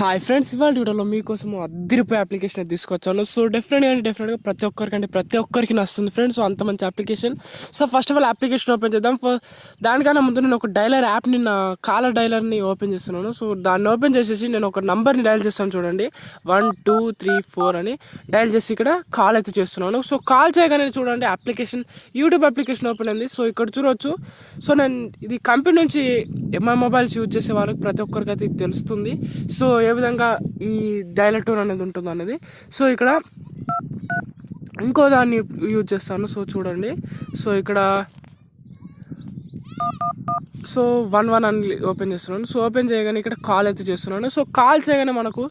Hi friends, ఇవాళ వీడియోలో మీకోసం అదిరిపోయే అప్లికేషన్ తీసుకొచ్చాను. సో డెఫినెట్గా ప్రతి ఒక్కరికి నచ్చుతుంది ఫ్రెండ్స్. సో అంత మంచి application. So first of all application open చేద్దాం. దానికన్నా ముందు నేను ఒక డైలర్ యాప్ని, నా కాలర్ డైలర్ని ఓపెన్ చేస్తున్నాను. సో దాన్ని ఓపెన్ చేసేసి నేను ఒక నంబర్ని డైల్ చేస్తాను. చూడండి, 1234 అని డైల్ చేసి ఇక్కడ కాల్ అయితే చేస్తున్నాను. సో కాల్ చేయగానే చూడండి అప్లికేషన్, యూట్యూబ్ అప్లికేషన్ ఓపెన్ అయింది. సో ఇక్కడ చూడవచ్చు. సో నేను ఇది కంపెనీ నుంచి ఎంఐ మొబైల్స్ యూజ్ చేసే వాళ్ళకి ప్రతి ఒక్కరికి అయితే తెలుస్తుంది. సో ఏ విధంగా ఈ డైలర్ టోన్ అనేది ఉంటుంది అనేది. సో ఇక్కడ ఇంకో దాన్ని యూజ్ చేస్తాను. సో చూడండి, సో ఇక్కడ 11 అని ఓపెన్ చేస్తున్నాను. సో ఓపెన్ చేయగానే ఇక్కడ కాల్ అయితే చేస్తున్నాను. సో కాల్ చేయగానే మనకు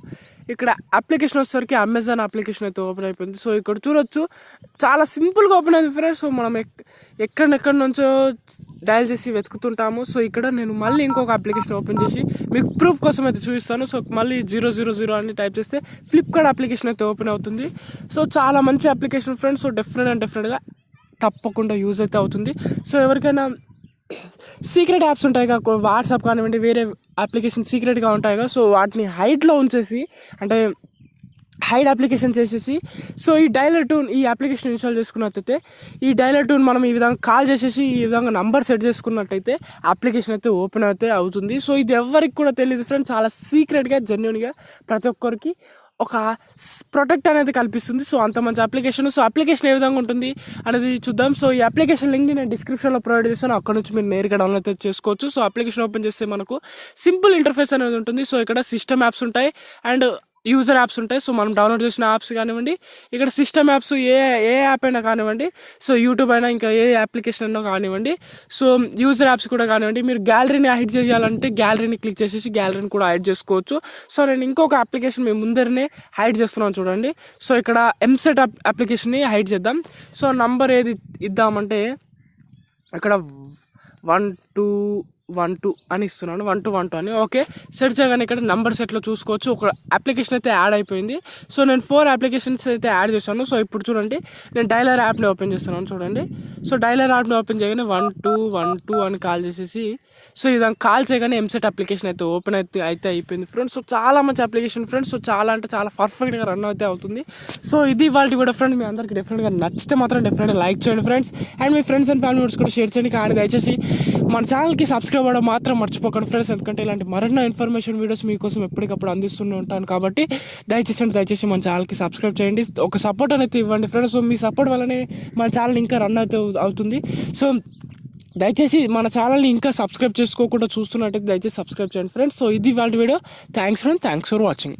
ఇక్కడ అప్లికేషన్ వచ్చేసరికి అమెజాన్ అప్లికేషన్ అయితే ఓపెన్ అయిపోయింది. సో ఇక్కడ చూడొచ్చు, చాలా సింపుల్గా ఓపెన్ అయింది ఫ్రెండ్స్. సో మనం ఎక్కడి నుంచో డయల్ చేసి వెతుకుతుంటాము. సో ఇక్కడ నేను మళ్ళీ ఇంకొక అప్లికేషన్ ఓపెన్ చేసి మీకు ప్రూఫ్ కోసం అయితే చూపిస్తాను. సో మళ్ళీ 000 అని టైప్ చేస్తే ఫ్లిప్కార్ట్ అప్లికేషన్ అయితే ఓపెన్ అవుతుంది. సో చాలా మంచి అప్లికేషన్ ఫ్రెండ్స్. సో డెఫినెట్గా తప్పకుండా యూజ్ అయితే అవుతుంది. సో ఎవరికైనా సీక్రెట్ యాప్స్ ఉంటాయి కదా, వాట్సాప్ కానివ్వండి, వేరే అప్లికేషన్ సీక్రెట్గా ఉంటాయి కదా, సో వాటిని హైడ్లో ఉంచేసి, అంటే హైడ్ అప్లికేషన్ చేసేసి, సో ఈ డైలర్ టూన్ ఈ అప్లికేషన్ ఇన్స్టాల్ చేసుకున్నట్టయితే ఈ డైలర్ టూన్ మనం ఈ విధంగా కాల్ చేసేసి ఈ విధంగా నంబర్ సెట్ చేసుకున్నట్టయితే అప్లికేషన్ అయితే ఓపెన్ అయితే అవుతుంది. సో ఇది ఎవరికి కూడా తెలియదు ఫ్రెండ్స్. చాలా సీక్రెట్గా, జెన్యూన్గా ప్రతి ఒక్కరికి ఒక ప్రొటెక్ట్ అనేది కల్పిస్తుంది. సో అంత మంచి అప్లికేషన్. సో అప్లికేషన్ ఏ విధంగా ఉంటుంది అనేది చూద్దాం. సో ఈ అప్లికేషన్ లింక్ని నేను డిస్క్రిప్షన్లో ప్రొవైడ్ చేస్తాను. అక్కడ నుంచి మీరు నేరుగా డౌన్లోడ్ చేసుకోవచ్చు. సో అప్లికేషన్ ఓపెన్ చేస్తే మనకు సింపుల్ ఇంటర్ఫేస్ అనేది ఉంటుంది. సో ఇక్కడ సిస్టమ్ యాప్స్ ఉంటాయి అండ్ యూజర్ యాప్స్ ఉంటాయి. సో మనం డౌన్లోడ్ చేసిన యాప్స్ కానివ్వండి, ఇక్కడ సిస్టమ్ యాప్స్ ఏ యాప్ అయినా కానివ్వండి, సో యూట్యూబ్ అయినా ఇంకా ఏ అప్లికేషన్ అయినా కానివ్వండి, సో యూజర్ యాప్స్ కూడా కానివ్వండి. మీరు గ్యాలరీని హైడ్ చేయాలంటే గ్యాలరీని క్లిక్ చేసేసి గ్యాలరీని కూడా హైడ్ చేసుకోవచ్చు. సో నేను ఇంకొక అప్లికేషన్ మీ ముందరనే హైడ్ చేస్తున్నాను చూడండి. సో ఇక్కడ ఎంసెట్ అప్లికేషన్ని హైడ్ చేద్దాం. సో నంబర్ ఏది ఇద్దామంటే ఇక్కడ 1212 అని ఇస్తున్నాను. 1212 అని ఓకే సెర్చ్ చేయగానే ఇక్కడ నంబర్ సెట్లో చూసుకోవచ్చు. ఒక అప్లికేషన్ అయితే యాడ్ అయిపోయింది. సో నేను 4 అప్లికేషన్స్ అయితే యాడ్ చేశాను. సో ఇప్పుడు చూడండి, నేను డైలర్ యాప్ని ఓపెన్ చేస్తున్నాను చూడండి. సో డైలర్ యాప్ని ఓపెన్ చేయగానే 1212 అని కాల్ చేసేసి, సో ఇదాన్ని కాల్ చేయగానే ఎంసెట్ అప్లికేషన్ అయితే ఓపెన్ అయితే అయిపోయింది ఫ్రెండ్స్. సో చాలా మంచి అప్లికేషన్ ఫ్రెండ్స్. సో చాలా అంటే చాలా పర్ఫెక్ట్గా రన్ అయితే అవుతుంది. సో ఇది వాళ్ళకి కూడా ఫ్రెండ్, మీ అందరికీ డెఫినెట్గా నచ్చితే మాత్రం డెఫినెట్గా లైక్ చేయండి friends. And me friends and family members కూడా షేర్ చేయండి. కానీ దయచేసి మన ఛానల్కి సబ్స్క్రైబ్ అవ్వడం మాత్రం మర్చిపోకండి ఫ్రెండ్స్. ఎందుకంటే ఇలాంటి మరెన్నో ఇన్ఫర్మేషన్ వీడియోస్ మీకోసం ఎప్పటికప్పుడు అందిస్తూనే ఉంటాను. కాబట్టి దయచేసి మన ఛానల్కి సబ్స్క్రైబ్ చేయండి. ఒక సపోర్ట్ అనేది ఇవ్వండి ఫ్రెండ్స్. సో మీ సపోర్ట్ వల్లనే మన ఛానల్ ఇంకా రన్ అయితే అవుతుంది. సో దయచేసి మన ఛానల్ని ఇంకా సబ్స్క్రైబ్ చేసుకోకుండా చూస్తున్నట్టయితే దయచేసి సబ్స్క్రైబ్ చేయండి ఫ్రెండ్స్. సో ఇది వాళ్ళ video. Thanks friends, thanks for watching.